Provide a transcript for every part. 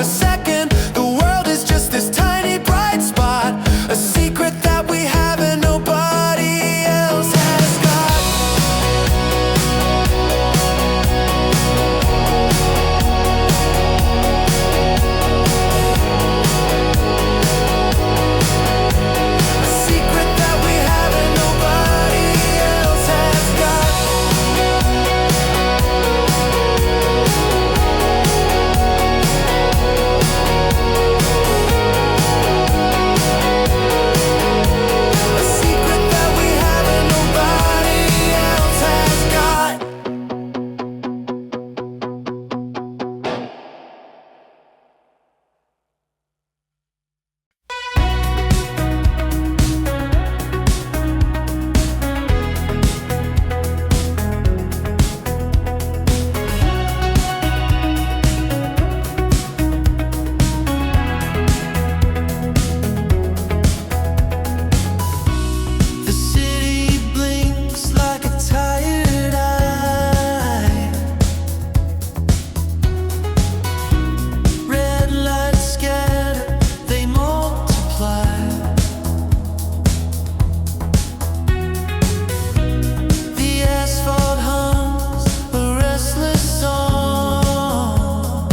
a second. The world is just this tiny bright spot, a secret that we have and nobody else has got. A secret that we have and nobody else has got. A secret that we have and nobody else has got. The city blinks like a tired eye. Red lights scatter, they multiply. The asphalt hums a restless song.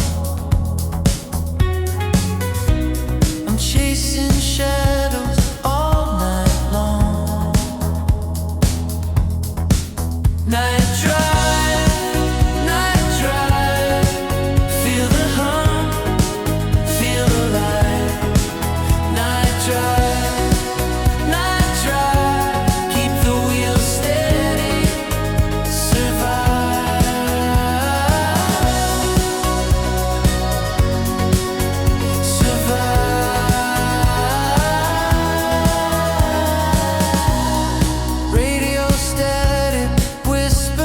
I'm chasing shadows all night long. Night drive, feel the hum, feel alive. Night drive, keep the wheels steady, survive. Radio static, whisper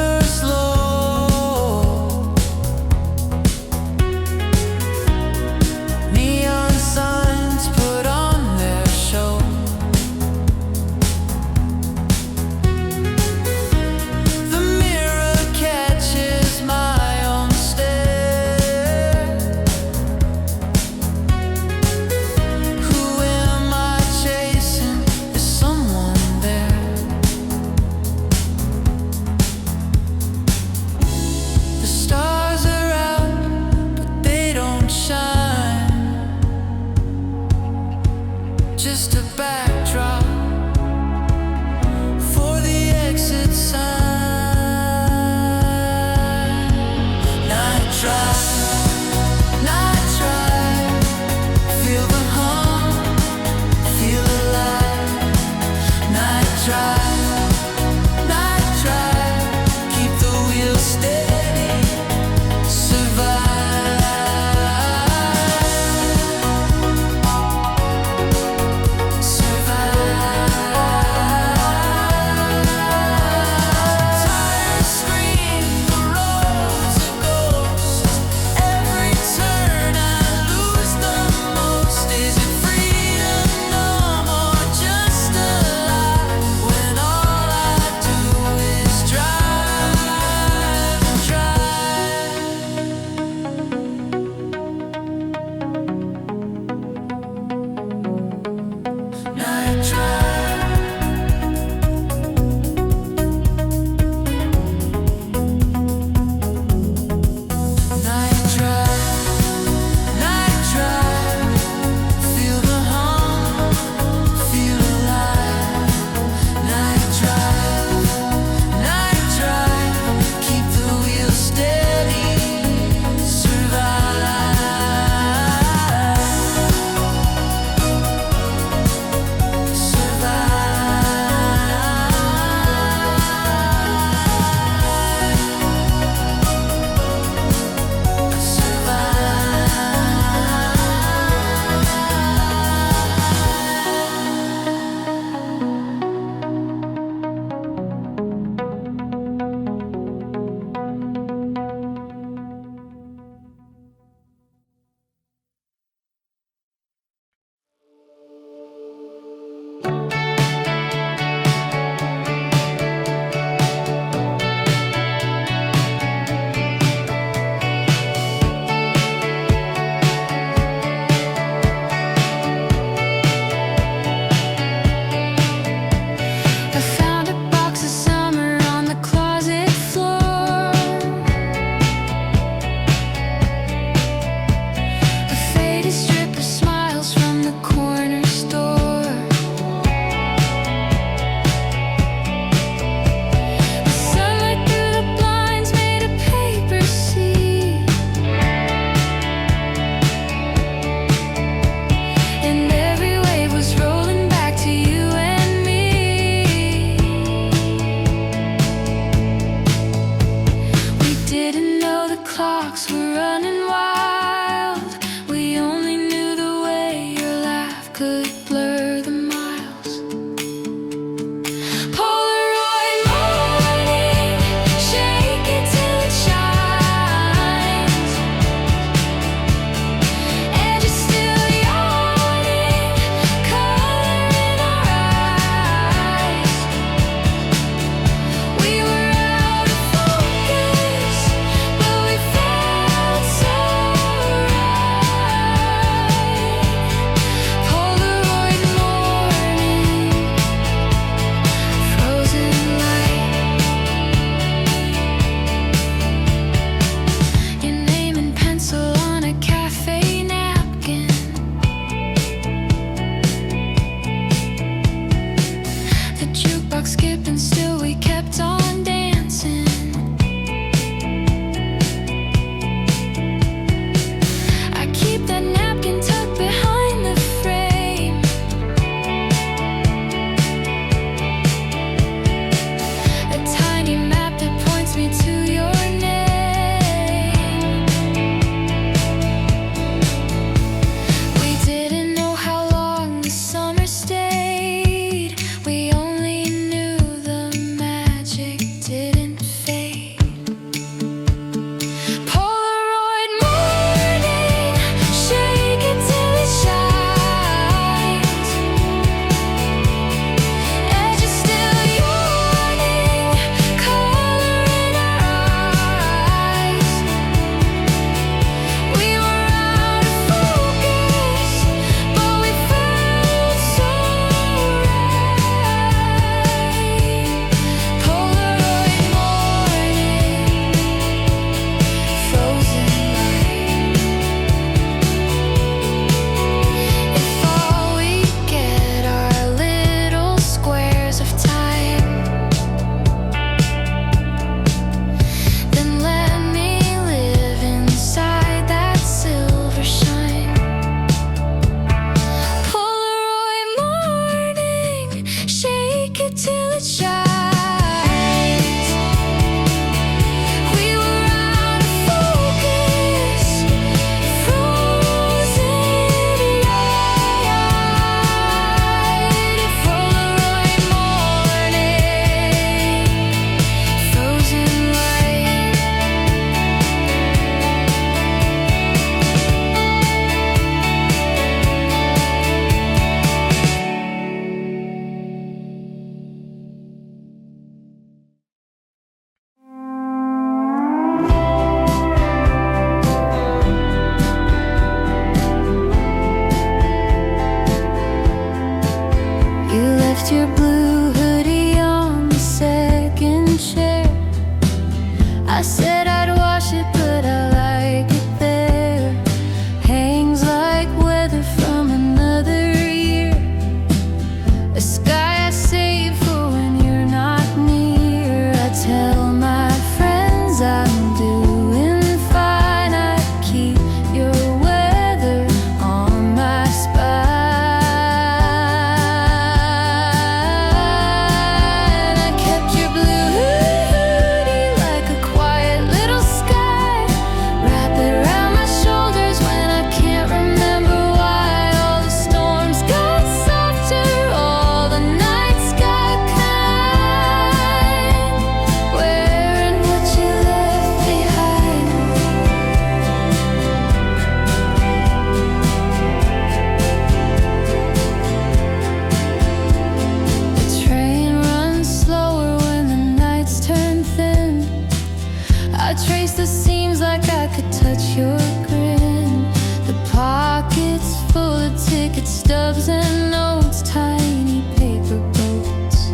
face that seems like I could touch your grin. The pockets full of ticket stubs and notes, tiny paper boats.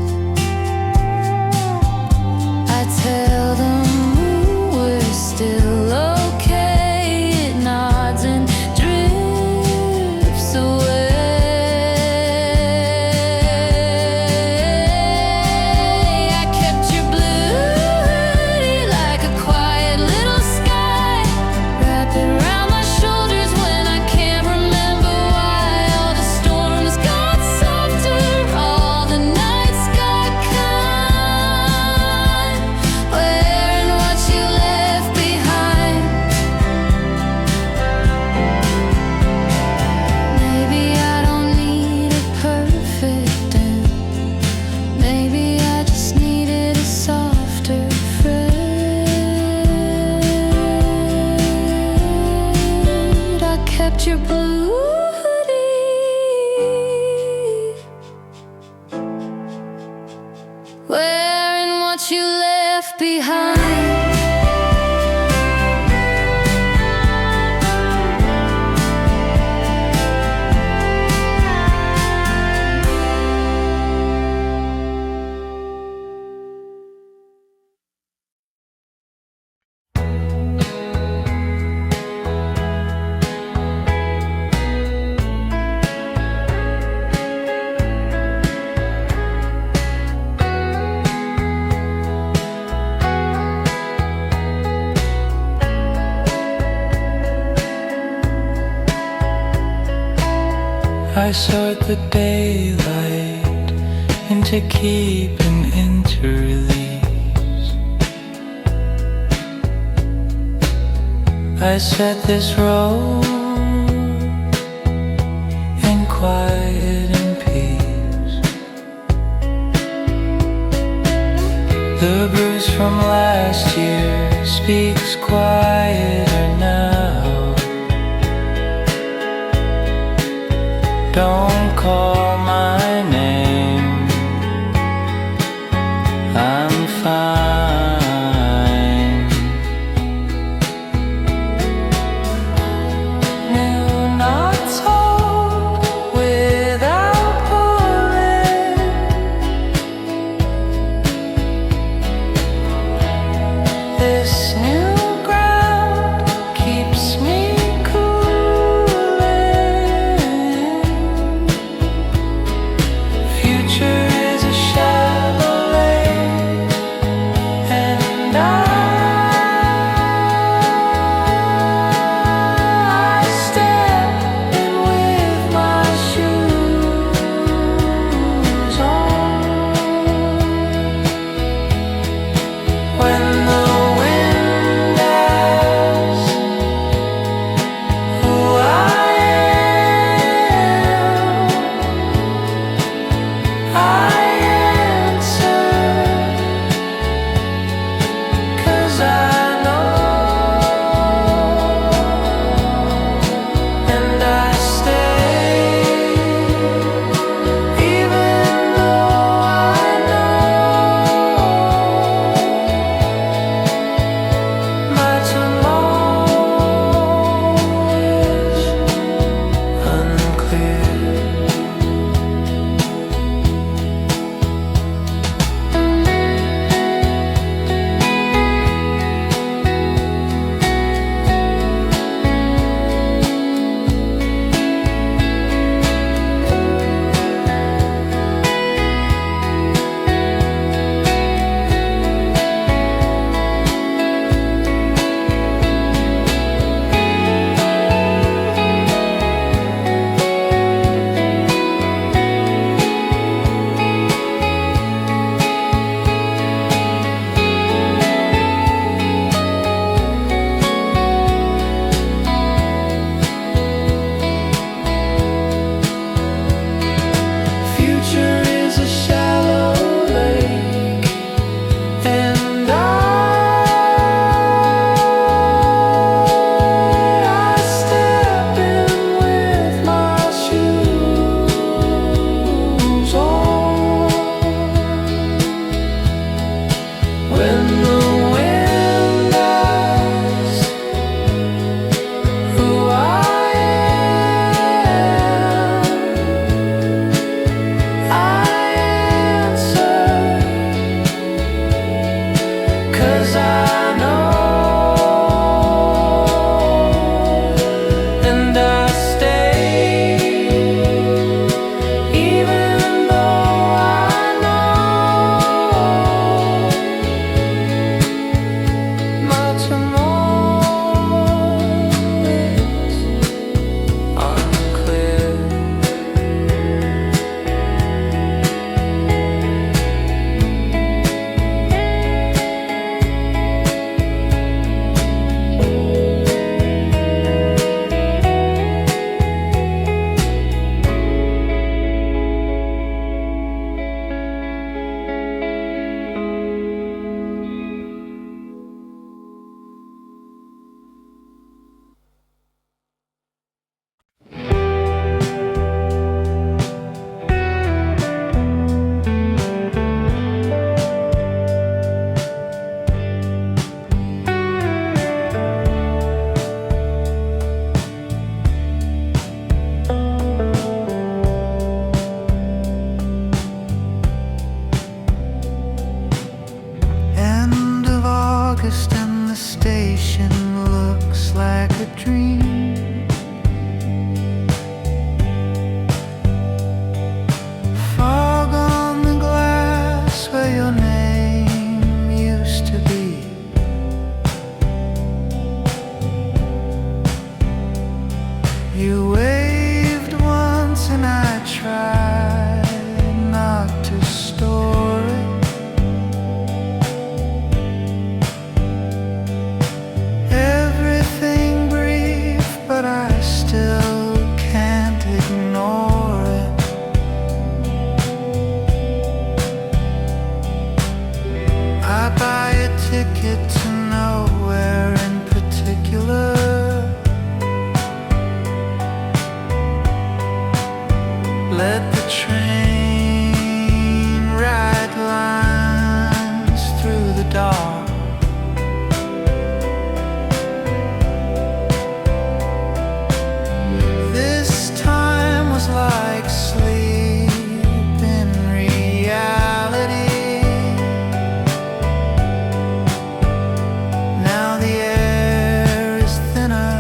I tell them we're still okay. It nods and drifts away. I kept your blue hoodie like a quiet little sky, wrap it around my shoulders when I can't remember why. All the storms got softer, all the nights got kind, wearing what you left behind. Maybe I don't need a perfect end. Maybe I just needed a softer friend. I kept your blue hoodie, wearing what you left behind. I sort the daylight into keep and into release. I set this road in quiet and peace. The bruise from last year speaks quieter now. Don't call my name, I'm fine. New knots hold without pulling. This new ground keeps me cooling. Future is a shallow lake, and I step in with my shoes on. When the wind 'cause I know, and I stay, even though I know much more is unclear. End of August and the station looks like a dream. Fog on the glass where your name used to be. You waved once and I tried not to store it. Everything brief, but I still can't ignore it. I buy a ticket to nowhere in particular. Let the train ride lines through the dark. This time was like sleep in reality. Now the air is thinner,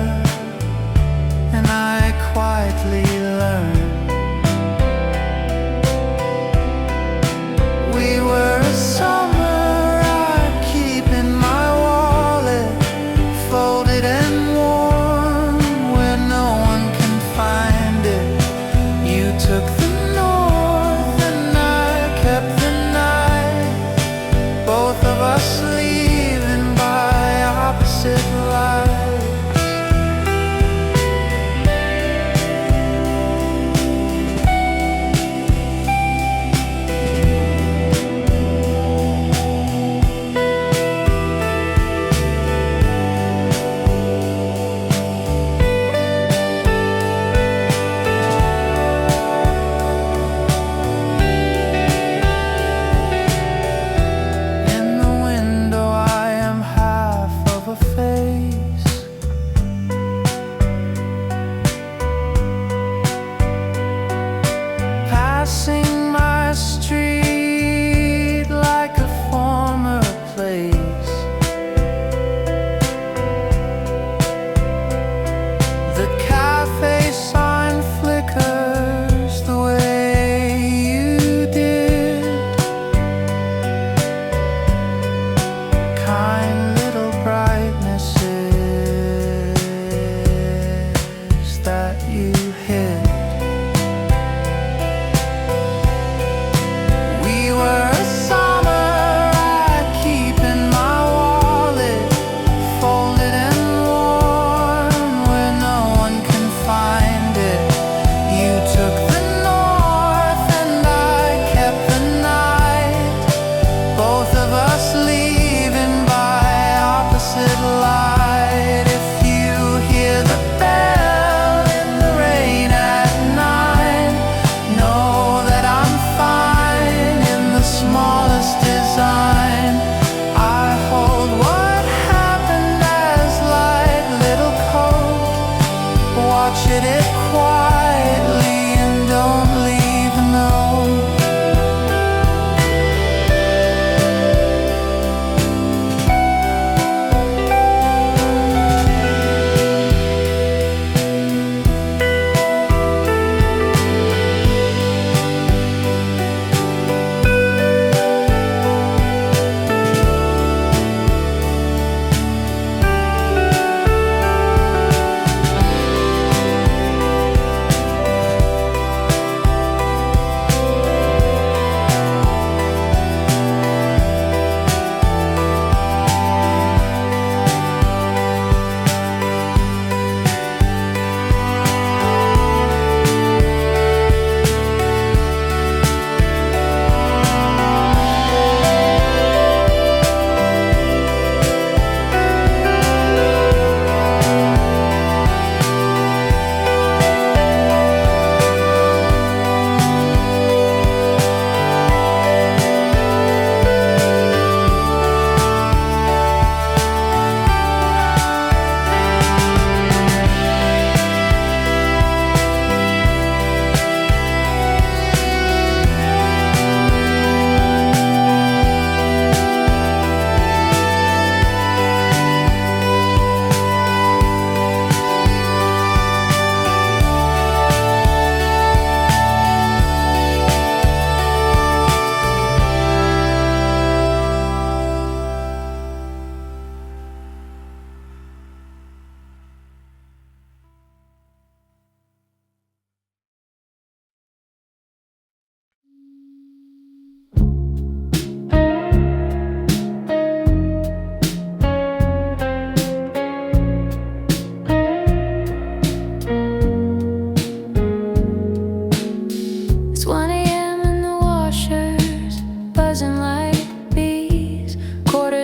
and I quietly learn we were a summer I keep in my wallet, folded and warm where no one can find it. You took the north and I kept the night, both of us leaving by opposite lights. In the window I am half of a face. Passing my street like a former place. The cafe sign flickers the way you did. Kind little brightnesses that you hid. We were a summer I keep in my wallet, folded and warm where no one can find it. You took the north and I kept the night, both of us leaving by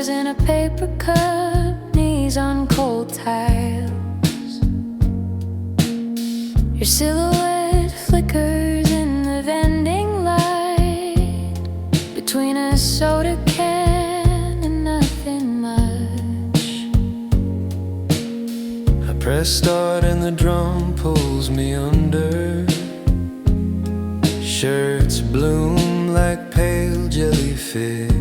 Stars in a paper cup, knees on cold tiles. Your silhouette flickers in the vending light between a soda can and nothing much. I press start and the drum pulls me under. Shirts bloom like pale jellyfish.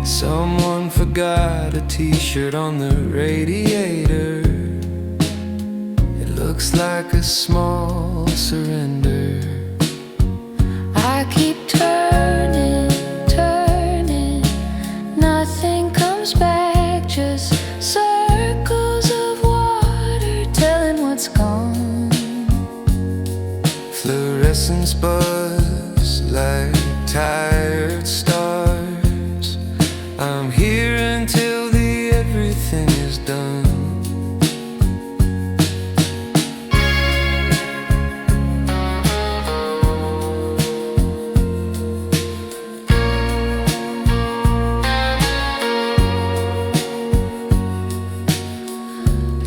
Someone forgot a t-shirt on the radiator. It looks like a small surrender. I keep turning, turning, nothing comes back, just circles of water telling what's gone. Fluorescence buzz like tired stars. I'm here until the everything is done.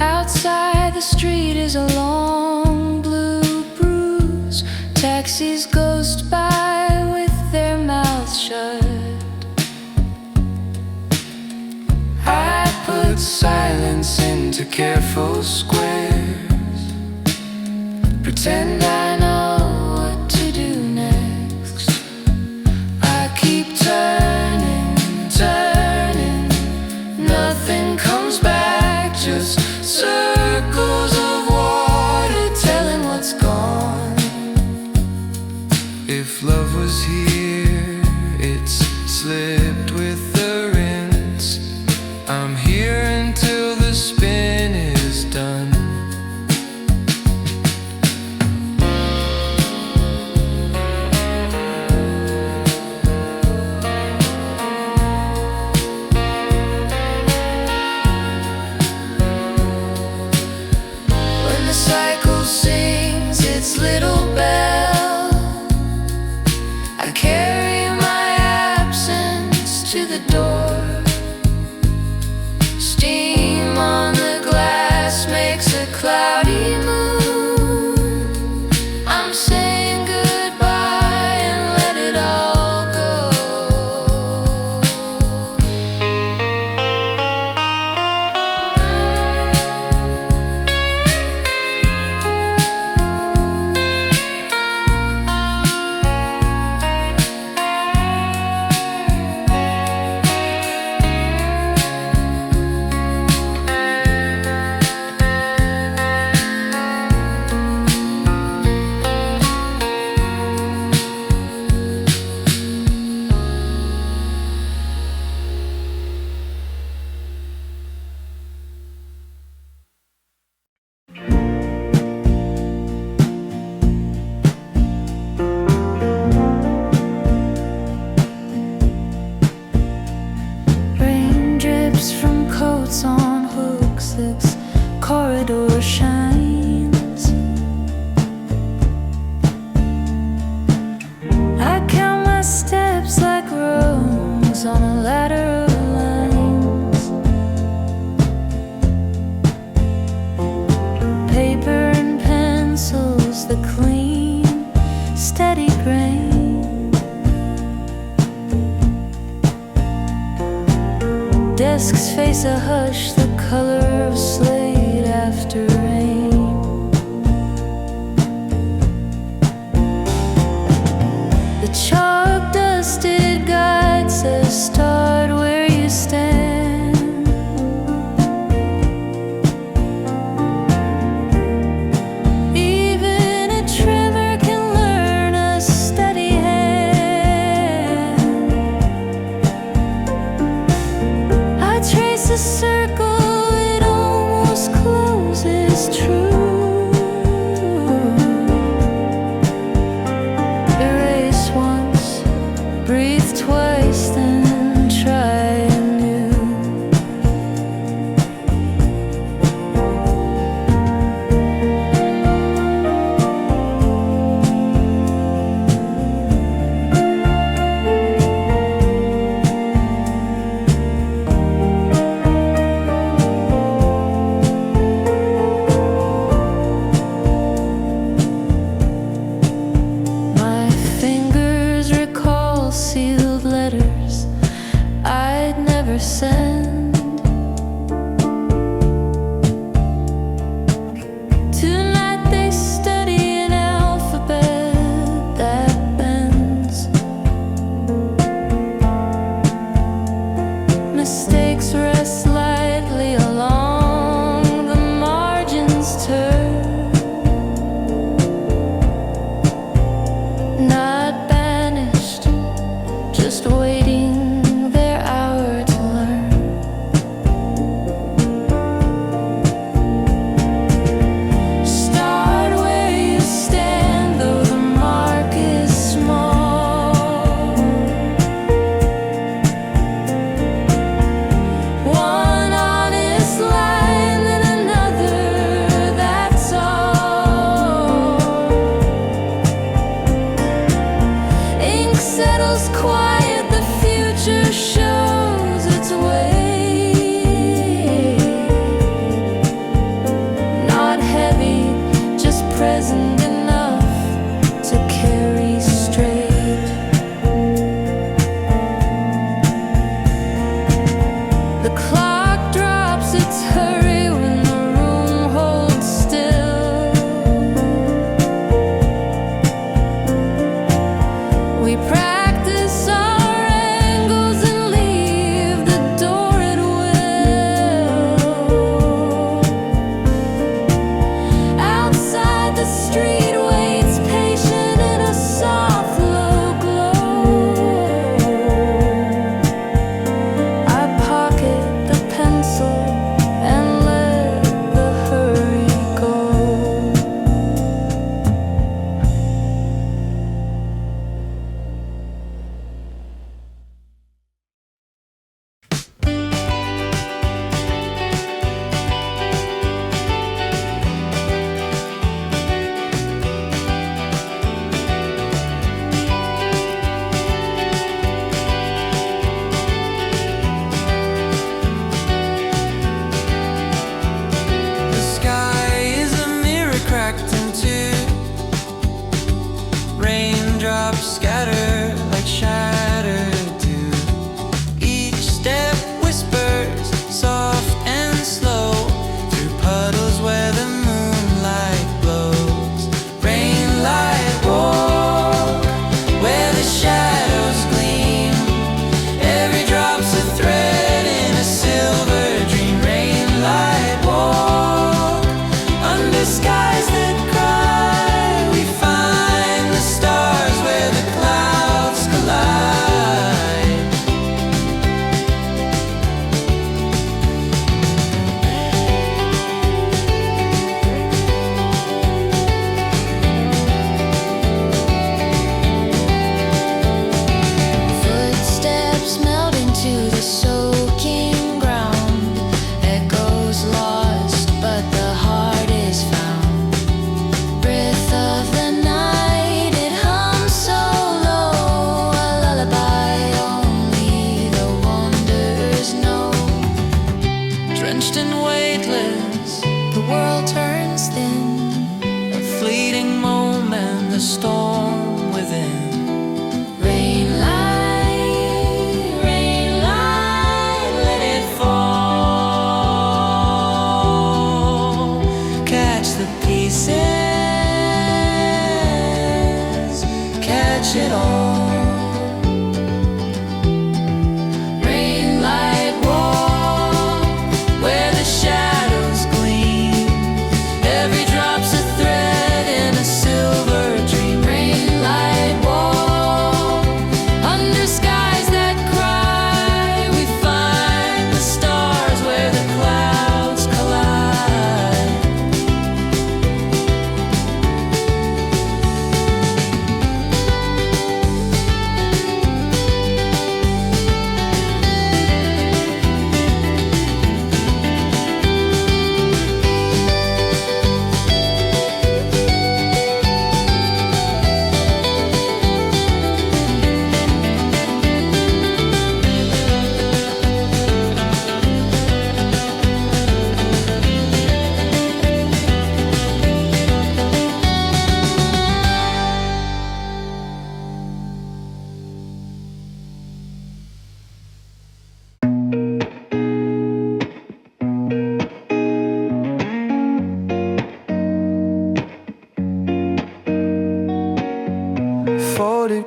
Outside the street is a long blue bruise. Taxis ghost by with their mouths shut. I put silence into careful squares. Pretend I know what to do next. I keep turning, turning, nothing comes back, just circles of water telling what's gone. If love was here, it's slipped with the rinse. I'm here until the spin is done. When the cycle sings its little bell, I carry my absence to the door. Steam on the glass makes a cloudy moon. I'm saying goodbye and let it all go. Rain drips from coats on hooks, this corridor shines. I count my steps like rows on a ladder of lines. Paper and pencils, the clean, steady grain. Desks face a hush, the color of slate after rain. The chalk dusted guide says start where you stand. Even a tremor can learn a steady hand. I trace a circle, it almost closes true. Erase once, breathe twice, then try anew. sand. Tonight they study an alphabet that bends. Mistakes rest lightly along the margins, turn not banished, just waiting their hour to learn. Start where you stand, though the mark is small. One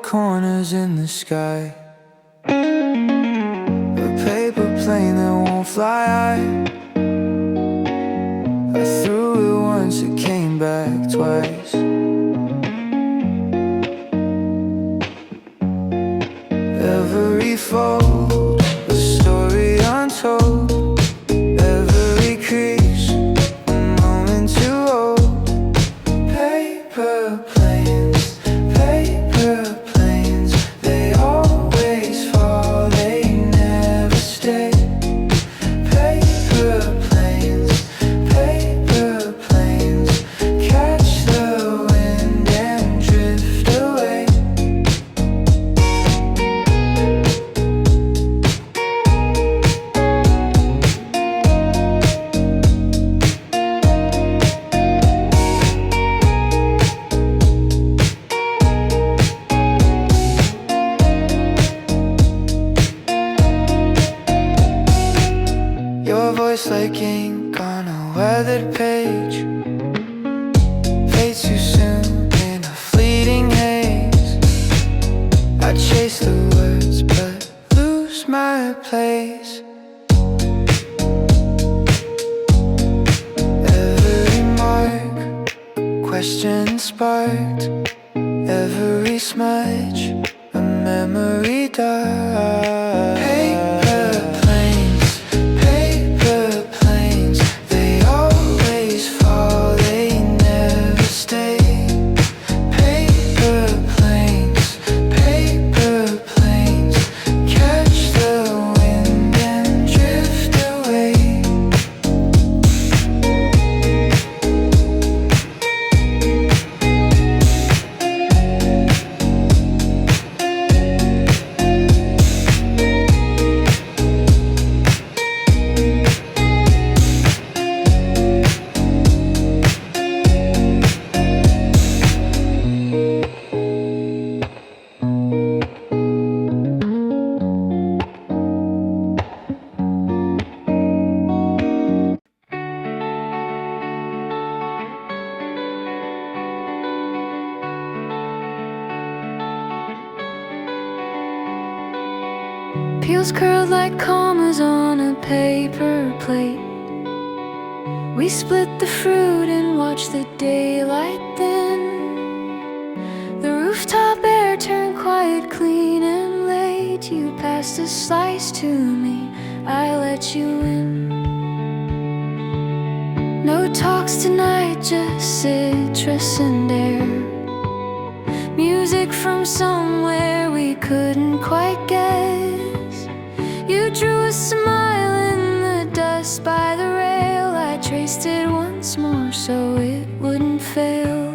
corners in the sky. A paper plane that won't fly high. I threw it once, it came back twice. Every fold, a story untold. Every crease, a moment too old. Paper planes, they always fall, they never stay. Paper planes, catch the wind and drift away. Your voice like ink on a weathered page, fades too soon in a fleeting haze. I chase the words but lose my place. Every mark, question sparked. Every smudge, a memory dark. Paper planes, they always fall, they never stay. Paper planes, catch the wind and drift away. Peels curled like commas on a paper plate. We split the fruit and watch the daylight thin. The rooftop air turned quiet, clean and late. You passed a slice to me, I let you in. No talks tonight, just citrus and air. Music from somewhere we couldn't quite guess. You drew a smile in the dust by the rail. I traced it once more so it wouldn't fail.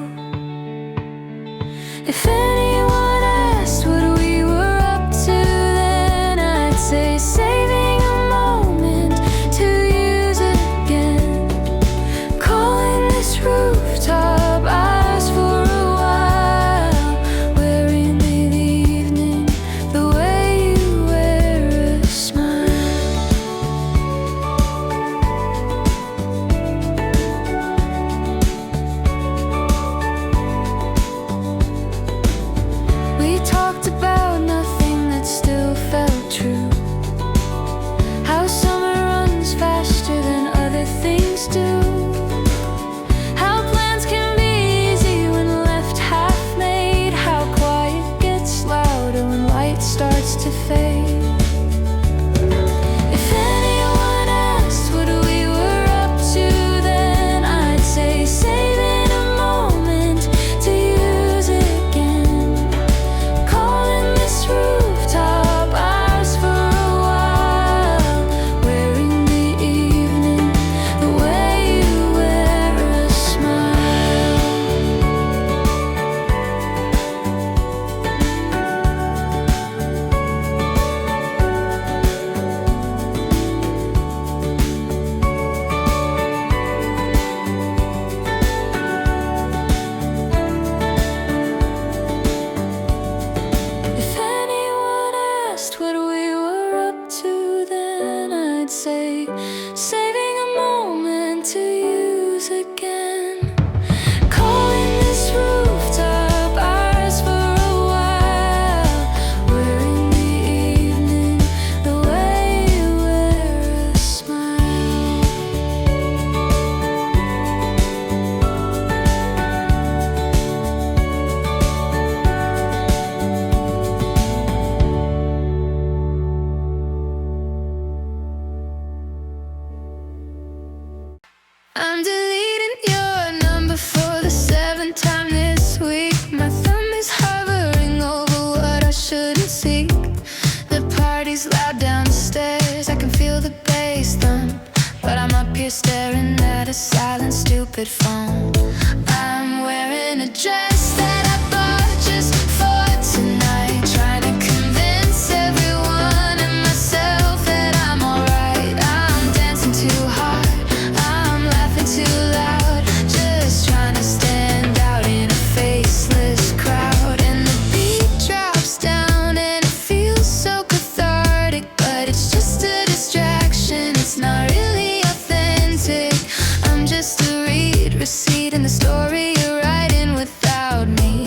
If anyone asked what we were up to, then I'd say saving a moment to use it again. Calling this rooftop ours for a while, wearing the evening the way you wear a smile. We talked about nothing that still felt true. I'm deleting your number for the 7th time this week. My thumb is hovering over what I shouldn't seek. The party's loud downstairs, I can feel the bass thump, but I'm up here staring at a silent, stupid phone. I'm wearing a dress that I bought just for tonight, trying to convince everyone and myself that I'm alright. I'm dancing too hard, I'm laughing too loud, just trying to stand out in a faceless crowd. And the beat drops down and it feels so cathartic, but it's just a distraction, it's not really authentic. I'm just a read receipt in the story you're writing without me.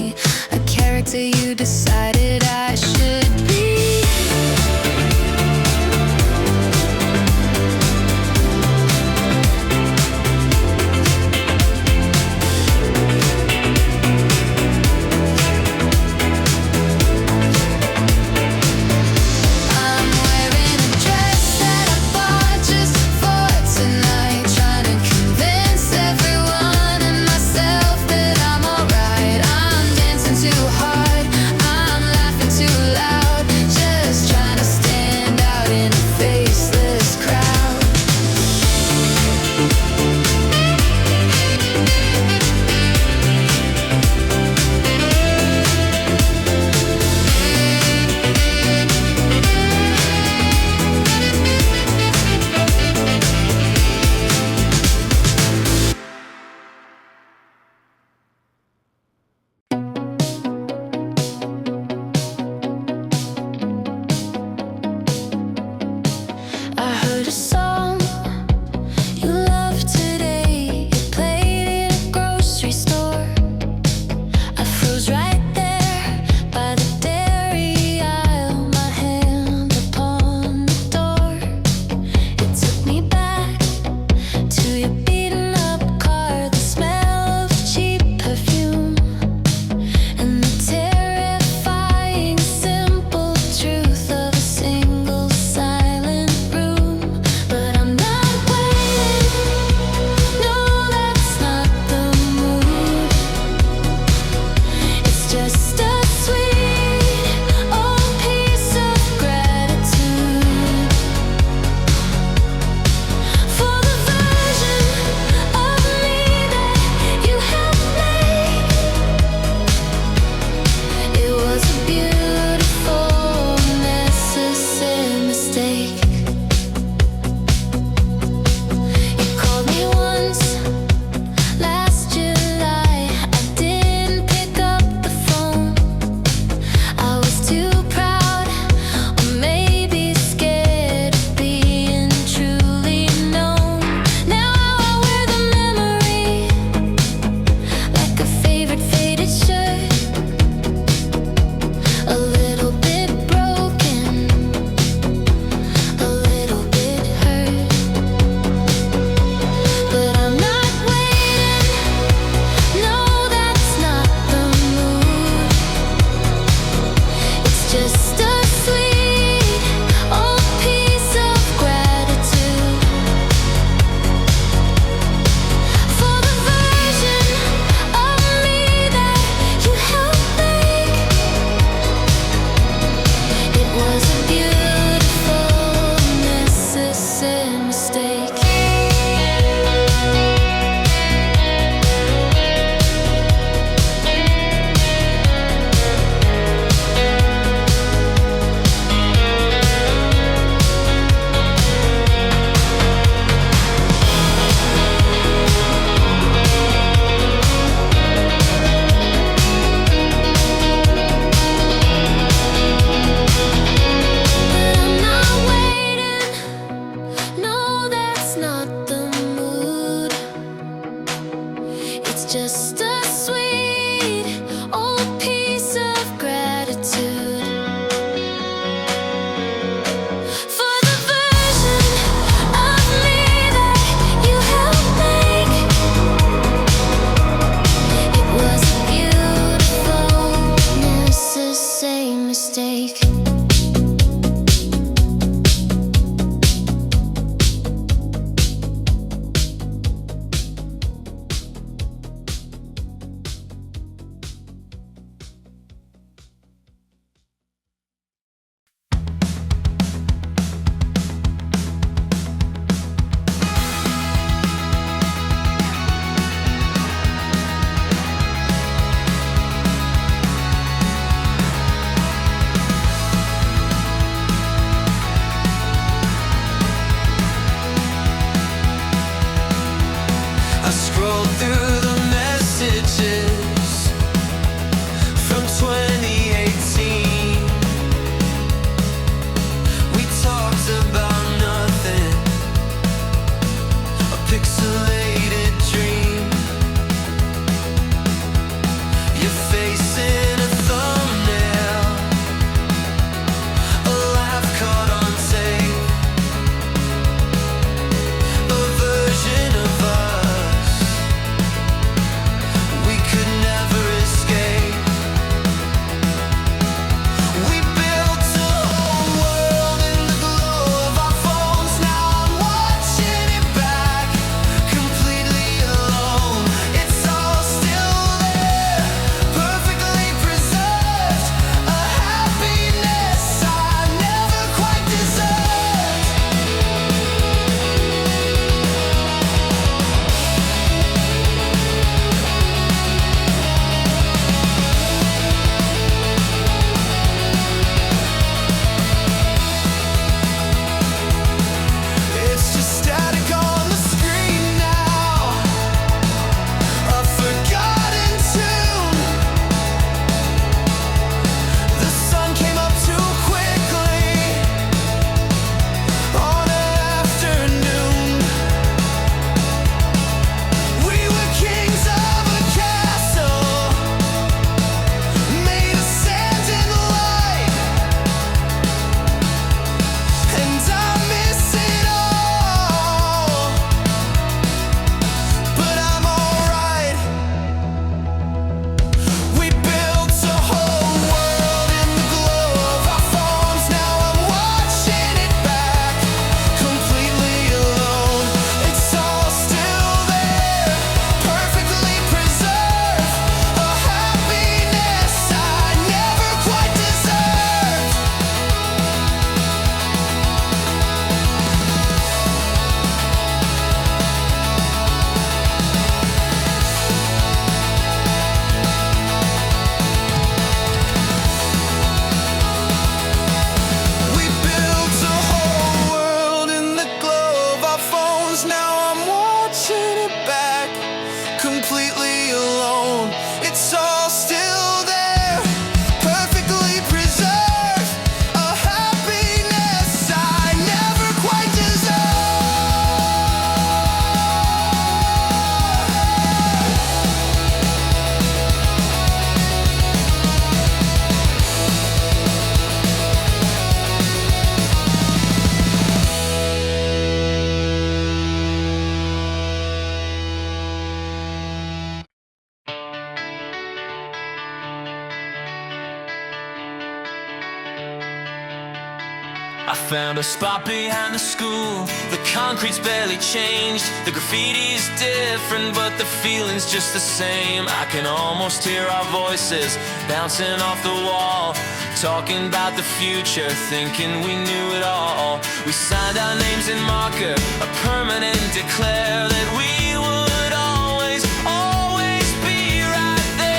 found a spot behind the school. The concrete's barely changed, the graffiti's different, but the feeling's just the same. I can almost hear our voices bouncing off the wall, talking about the future, thinking we knew it all. We signed our names in marker, a permanent declare that we would always, always be right there.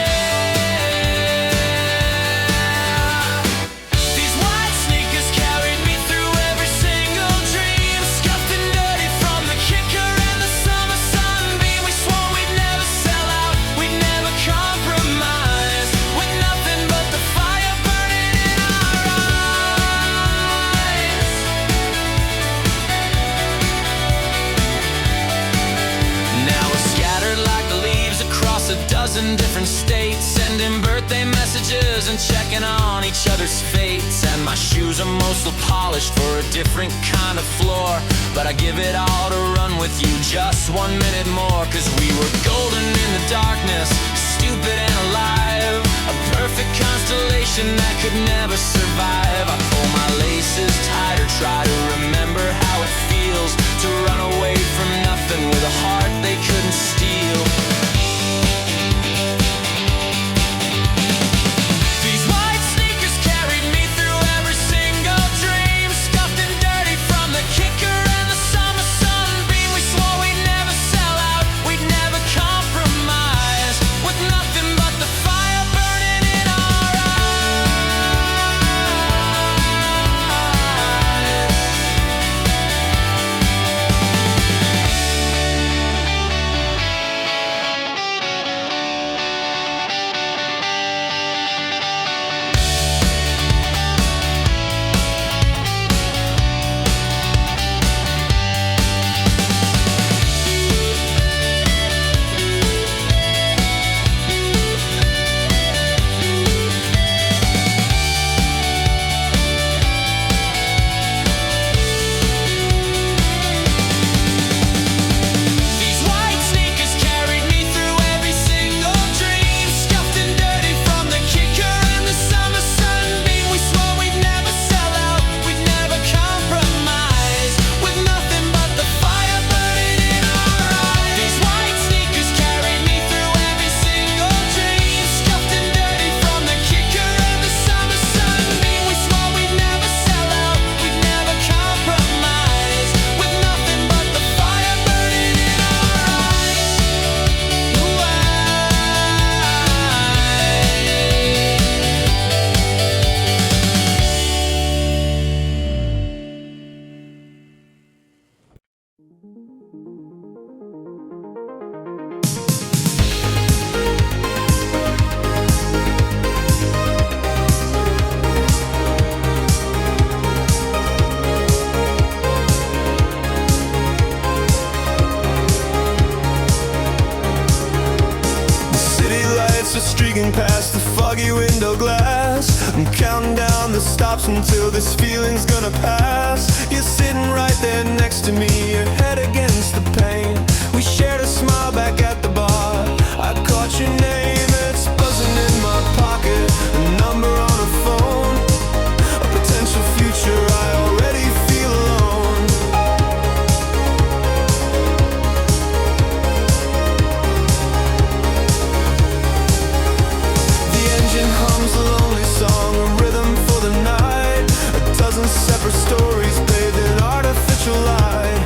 These white sneakers carried me through every single dream, scuffed and dirty from the kicker and the summer sunbeam. We swore we'd never sell out, we'd never compromise, with nothing but the fire burning in our eyes. Now we're scattered like the leaves across a dozen different states, sending birthday messages and checking on each other's fates. And my shoes are mostly polished for a different kind of floor, but I give it all to run with you just 1 minute more. Cause we were golden in the darkness, stupid and alive, a perfect constellation that could never survive. I pull my laces tighter, try to remember how it feels to run away from nothing with a heart they couldn't steal. These white sneakers carried me through every single dream, scuffed and dirty from the kicker and the summer sunbeam. We swore we'd never sell out, we'd never compromise, with nothing but the fire burning in our These white sneakers carried me through every single dream, scuffed and dirty from the kicker and the summer sunbeam. We swore we'd never sell out, we'd never compromise, with nothing but the fire burning in our eyes. These white sneakers carried me through every single dream, scuffed and dirty from the kicker and the summer sunbeam. We swore we'd never sell out, we'd never compromise, with nothing but the fire burning in our eyes. City lights are streaking past the foggy window glass. I'm counting down the stops until this feeling's gonna pass. You're sitting right there next to me, your head against the pane. We shared a smile back at the bar. I caught your name, it's buzzing in my pocket, a number on a phone, a potential future I already feel alone. The engine hums a lonely song, a rhythm for the night, a dozen separate stories bathed in artificial light.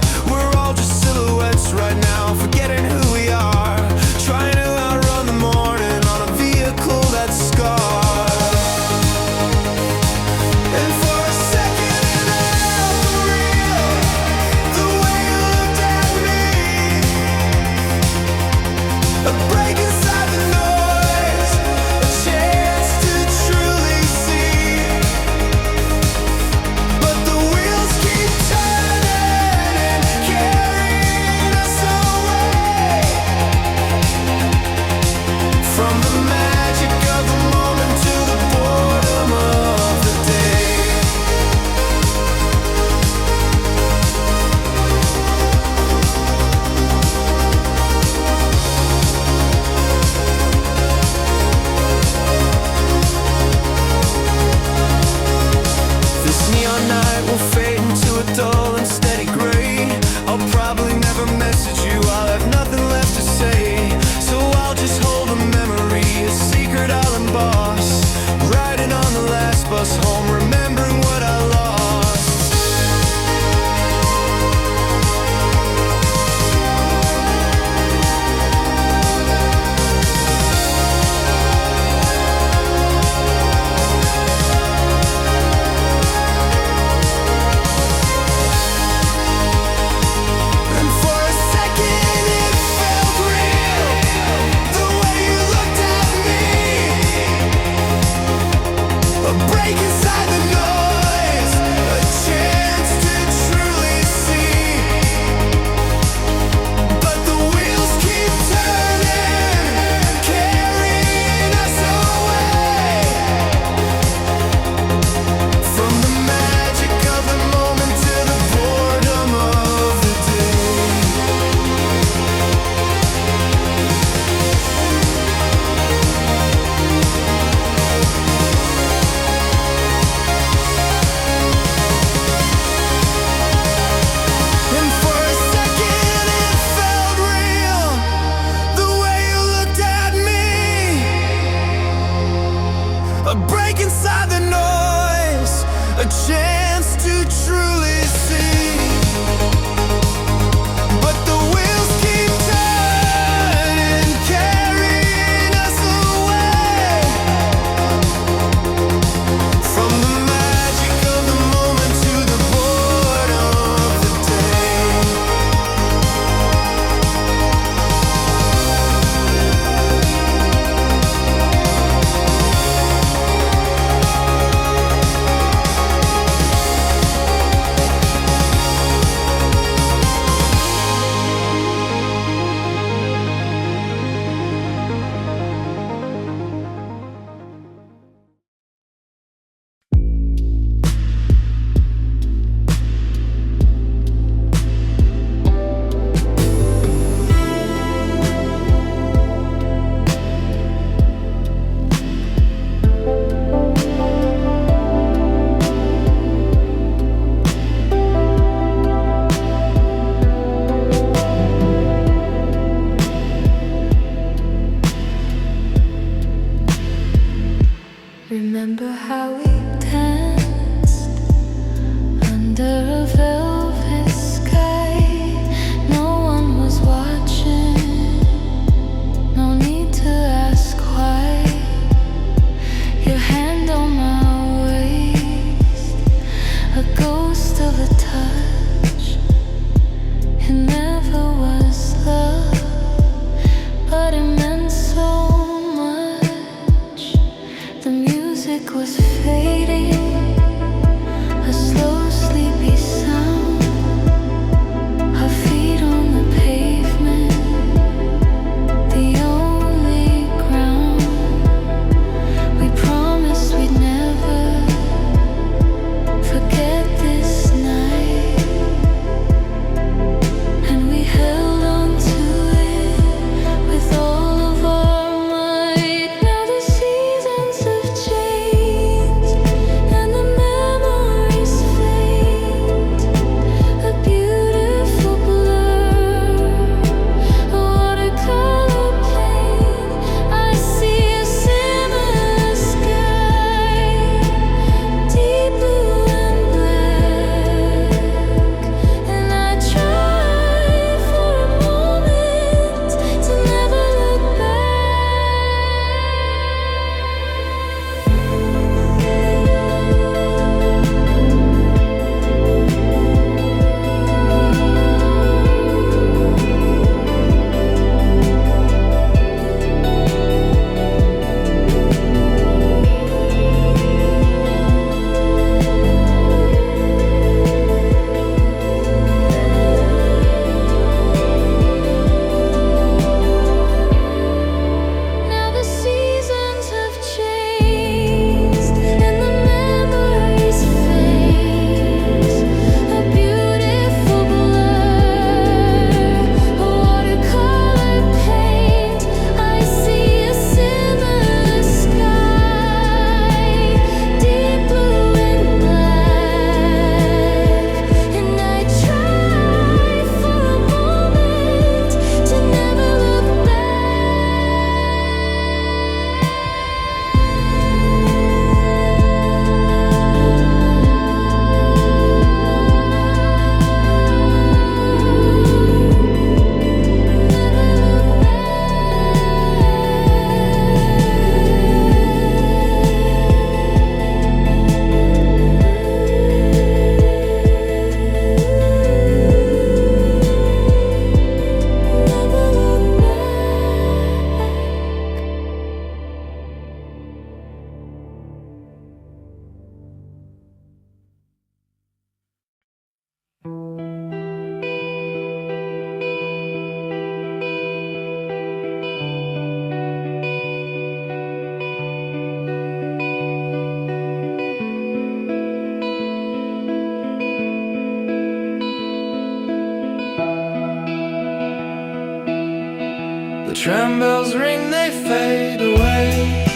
The tram bells ring, they fade away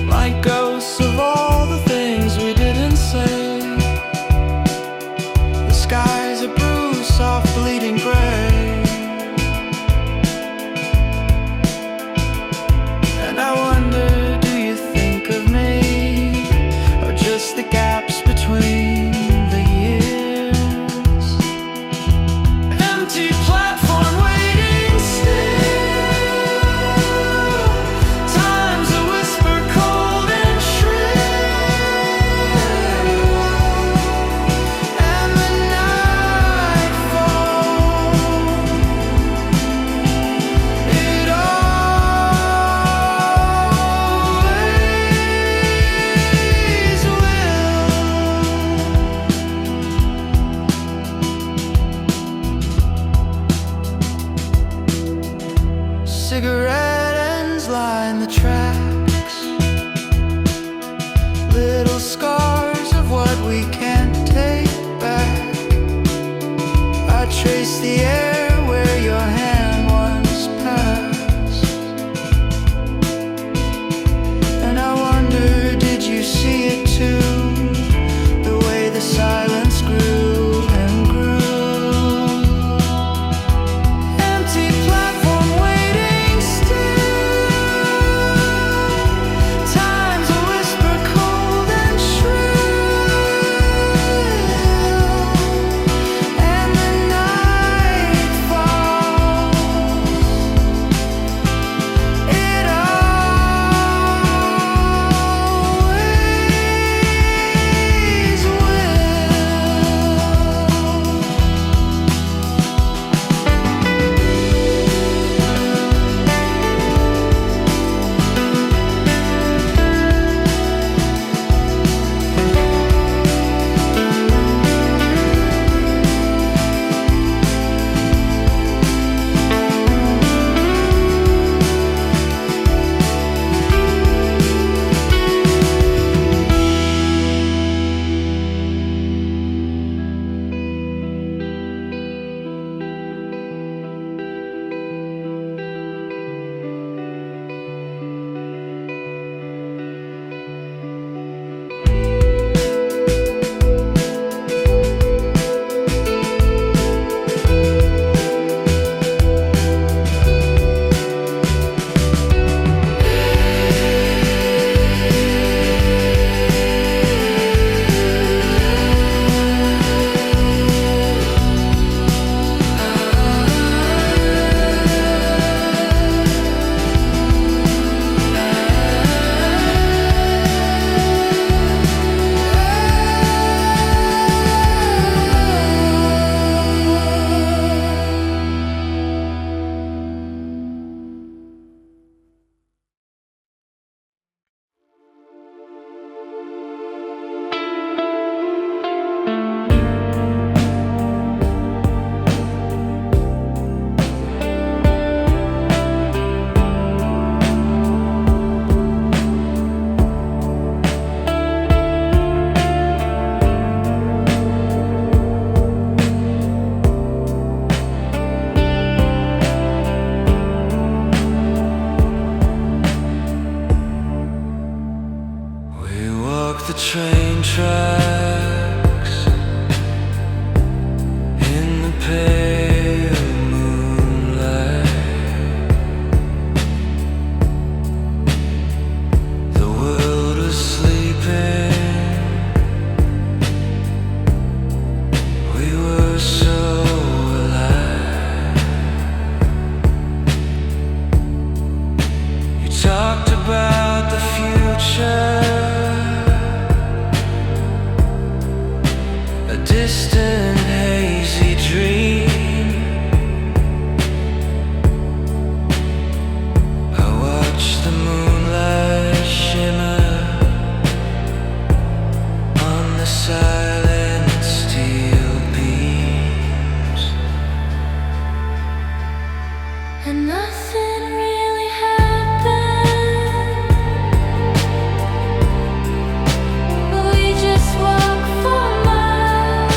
like ghosts of all the things we didn't say. The skies are bruised, soft bleeding gray, and I wonder, do you think of me, or just the gaps between the years? Empty platform waiting still, time's a whisper cold and shrill, and the night falls. It always will. Cigarette ends line the tracks, little scars of what we can't take back. I trace the air where your hand once passed, and I wonder, did you see it too? The way the silence grew and grew. Empty platform waiting still, time's a whisper cold and shrill, and the night falls. It always will. We walk the train tracks in the pale moonlight. The world was sleeping. We were so alive. You talked about the future, a distant hazy dream. I watched the moonlight shimmer on the silent steel beams, And nothing really happened. We just walked for miles.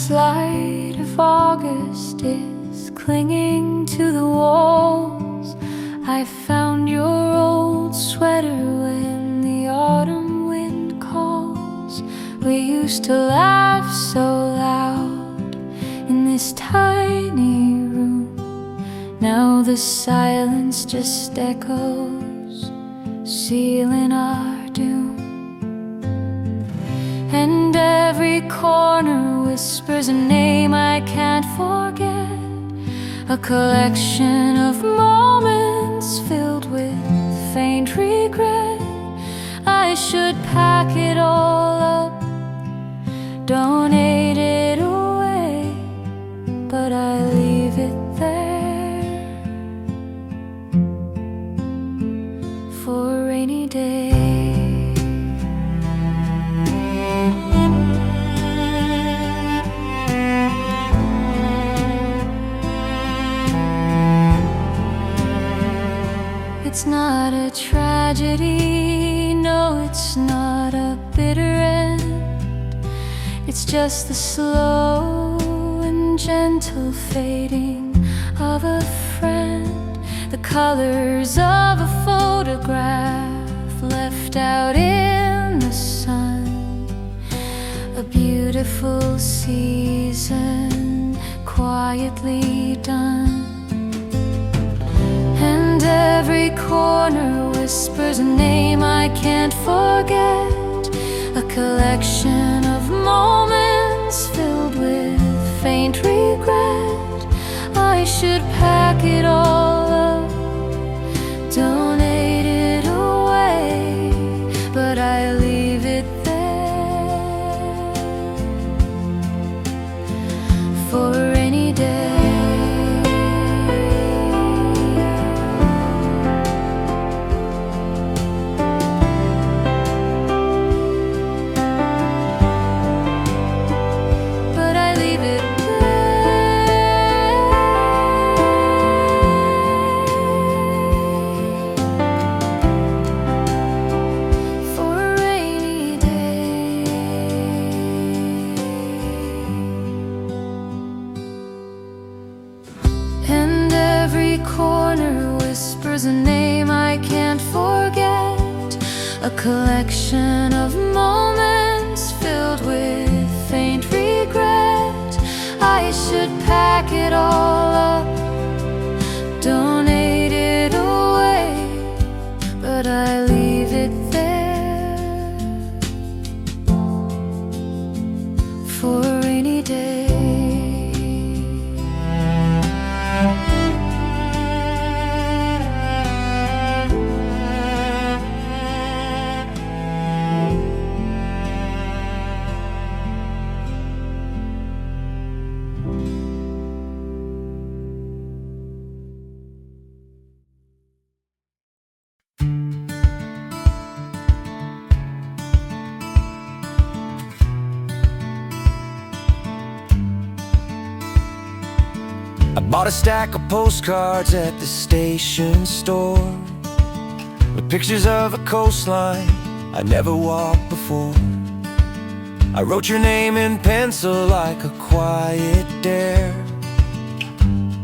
last light of August is clinging to the walls. I found your old sweater when the autumn wind calls. We used to laugh so loud in this tiny room. Now the silence just echoes, sealing our doom. And every corner whispers a name I can't forget, a collection of moments filled with faint regret. I should pack it all up, donate it away, but I leave it there for a rainy day. It's not a tragedy, no, it's not a bitter end. It's just the slow and gentle fading of a friend. The colors of a photograph left out in the sun. A beautiful season quietly done. And every corner whispers a name I can't forget, a collection of moments filled with faint regret. I should pack it all up, donate it away, but I leave it there for a rainy day. A name I can't forget, a collection of moments filled with faint regret. I should pack it all up, donate it away, but I leave it there for a rainy day. I bought a stack of postcards at the station store with pictures of a coastline I'd never walked before. I wrote your name in pencil like a quiet dare,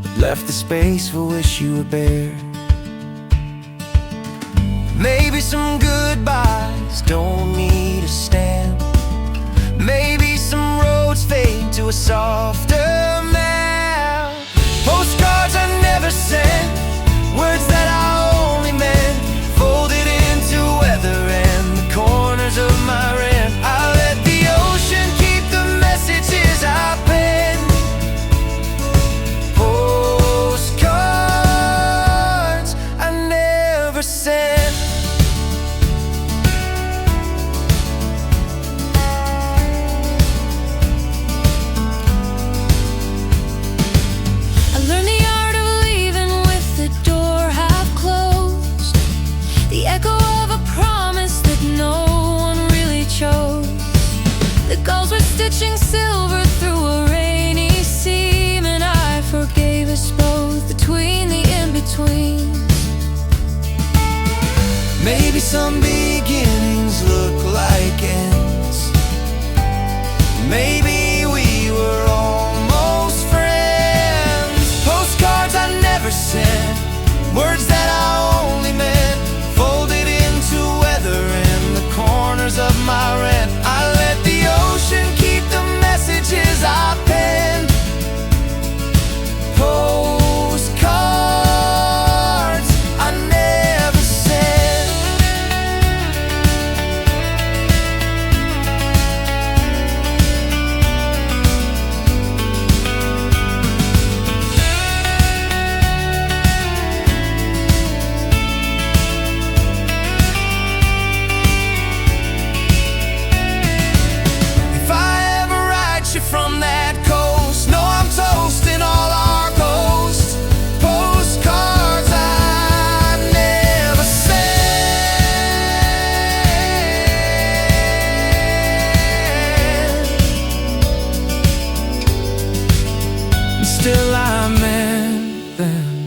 but left the space for wish you were bare. Maybe some goodbyes don't need a stamp. Maybe some roads fade to a softer map. Postcards I never sent, words that I only meant, folded into weather and the corners of my rent. I let the ocean keep the messages I penned. Postcards I never sent. Stitching silver through a rainy seam, and I forgave us both between the in-betweens. Maybe some beginnings look like ends. Maybe we were all then.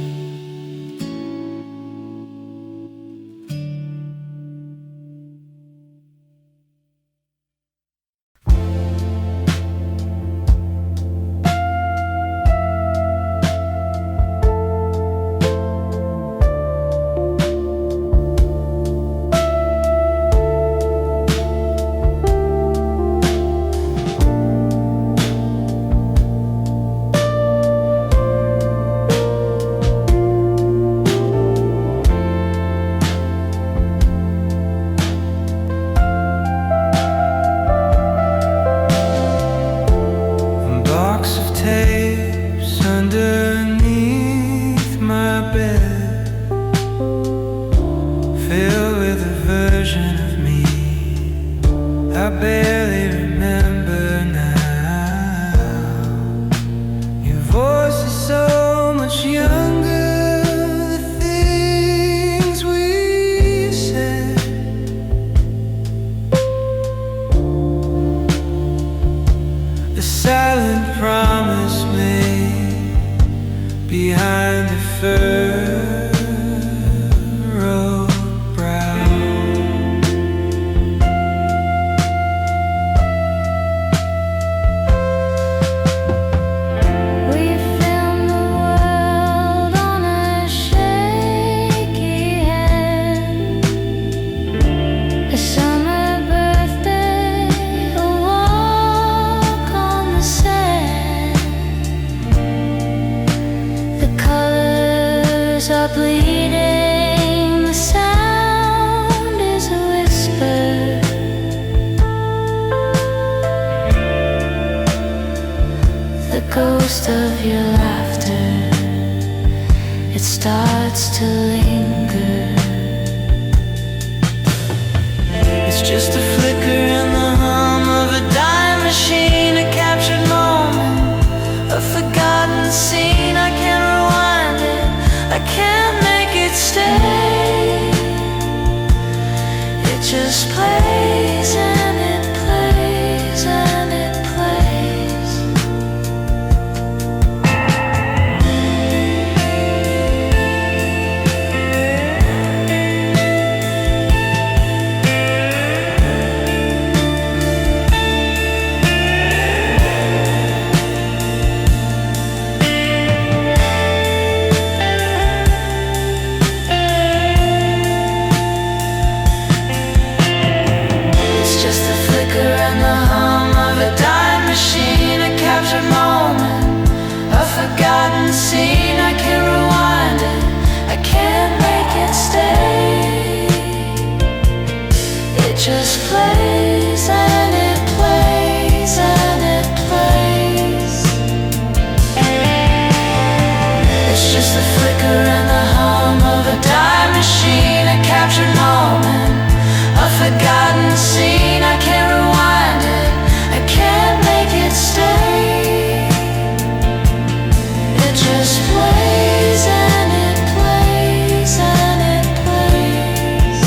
Ghost of your laughter, it starts to linger. It's just a flicker in the hum of a dime machine, a captured moment, a forgotten scene. I can't rewind it, I can't make it stay. It just plays and it plays and it plays. Forgotten scene, I can't rewind it, I can't make it stay. It just plays and it plays and it plays. It's just the flicker and the hum of a dime machine, a captured moment, a forgotten scene. I can't rewind it, I can't make it stay. It just plays and it plays and it plays.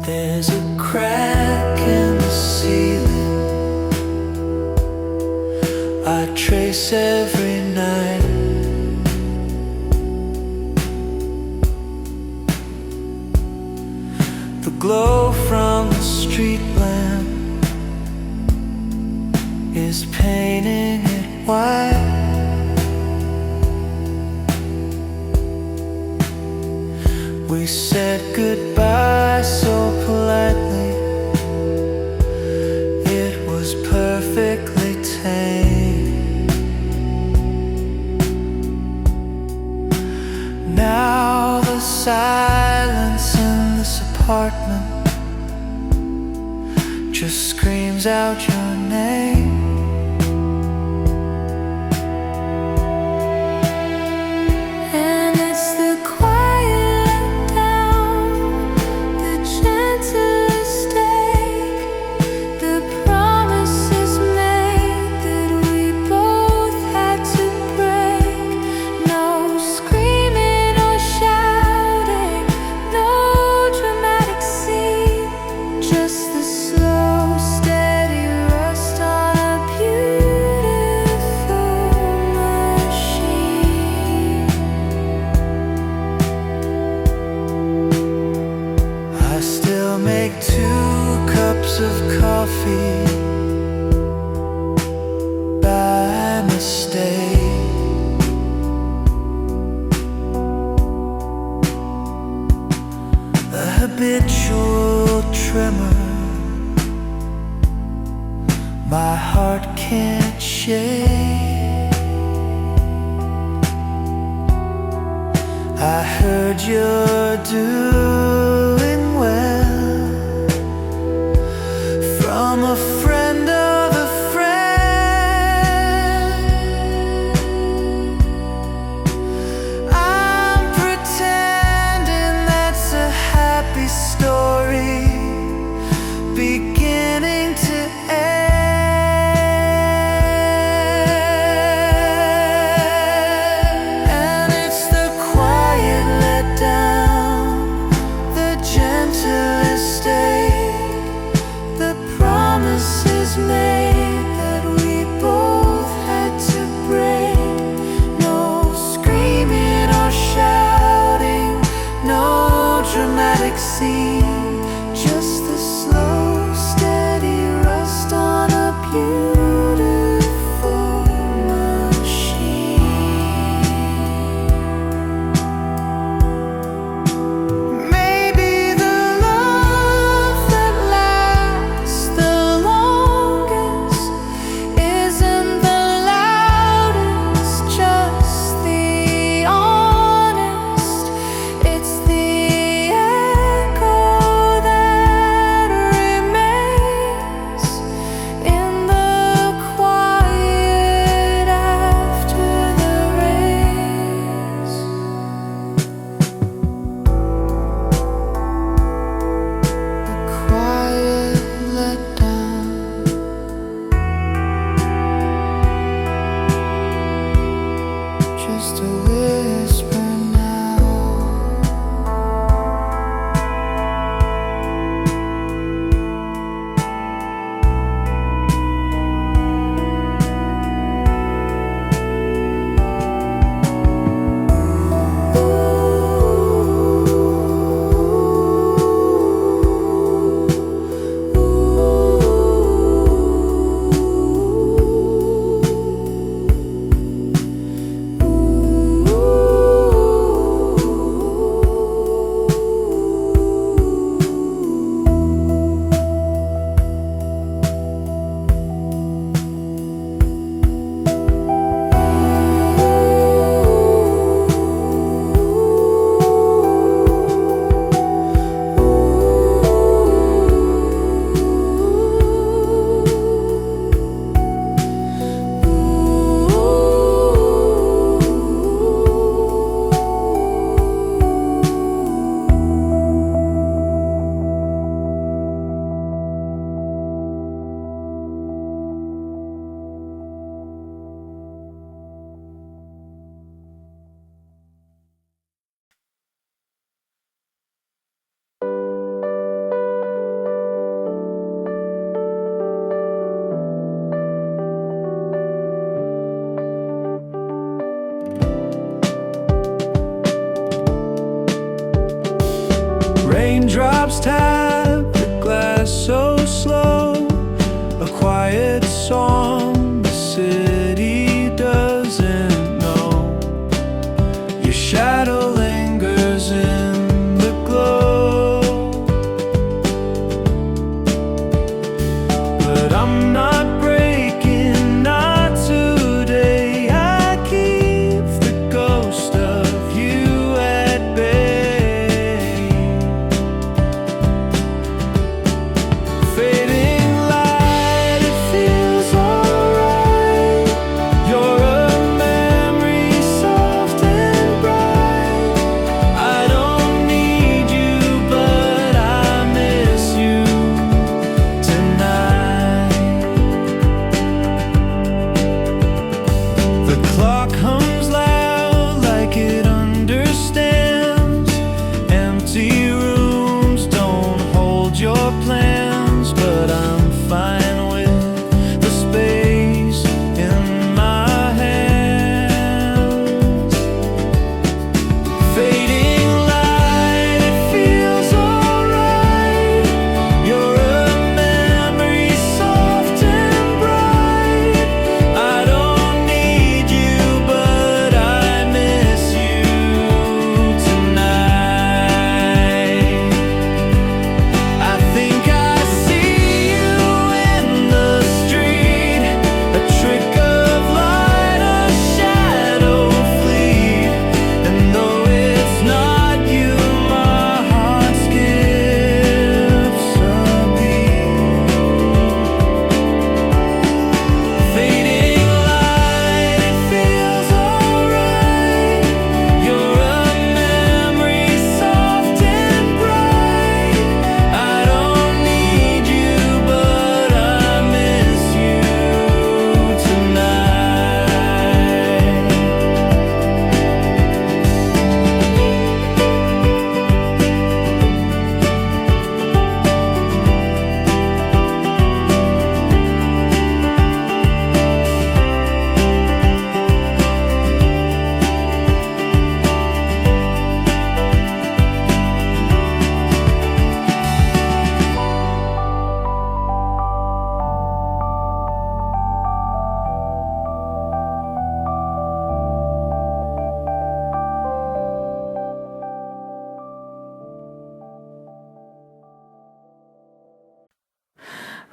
There's a crack in the ceiling I trace every night. The glow from the street lamp is painting it white. We said goodbye so politely, it was perfectly tame. Now the silence in this apartment just screams out your name. And it's the quiet letdown, the gentlest take, the promises made that we both had to break. No screaming or shouting, no dramatic scene, just the slow, steady rust on a beautiful machine. I still make 2 cups of coffee by mistake. A habitual tremor my heart can't shake. I heard you're doing well from a friend of a friend. I'm pretending that's a happy story beginning to end. And it's the quiet letdown, the gentlest take, the promises made that we both had to break. No screaming or shouting, no dramatic scene, just the slow, steady rust on a beautiful machine. Maybe the love that lasts the longest isn't the loudest, just the honest. It's the echo that Raindrops tap the glass so slow, a quiet song the city doesn't know. Your shadow lingers in the glow, but I'm not breaking, not today. I keep the ghost of you at bay. Fading light, it feels alright. You're a memory soft and bright. I don't need you, but I miss you tonight. The clock hums loud like it understands. Empty rooms don't hold your plans, but I'm fine with the space in my hands. Fading light, it feels alright. You're a memory soft and bright. I don't need you, but I miss you tonight. I think I see you in the street, a trick of light, a shadow fleet. And though it's not you, my heart skips a beat. Fading light, it feels alright. You're a memory soft and bright. I don't need you, but I miss you tonight.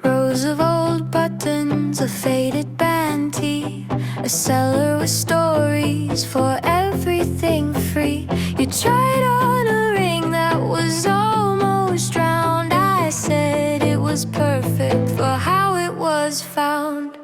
Rows of old buttons, a faded band tee, a cellar with stories for everything free. You tried on a ring that was almost drowned. I said it was perfect for how it was found.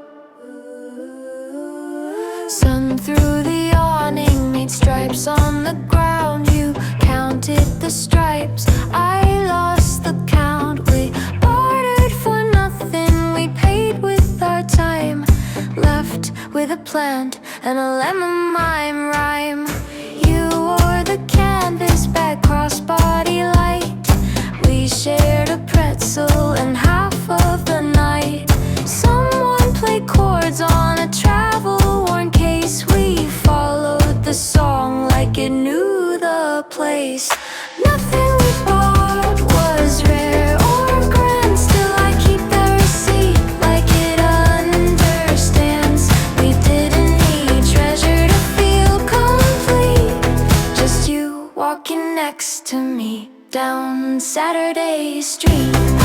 Sun through the awning made stripes on the ground. You counted the stripes, I lost the count. We bartered for nothing, we paid with our time. Left with a plant and a lemon mime rhyme. You wore the canvas bag, crossbody light. We shared a pretzel and half of the night. Someone played chords on a travel-worn case. We followed the song like it knew the place. Nothing we bought was rare or grand. Still I keep that receipt like it understands. We didn't need treasure to feel complete. Just you walking next to me down Saturday Street.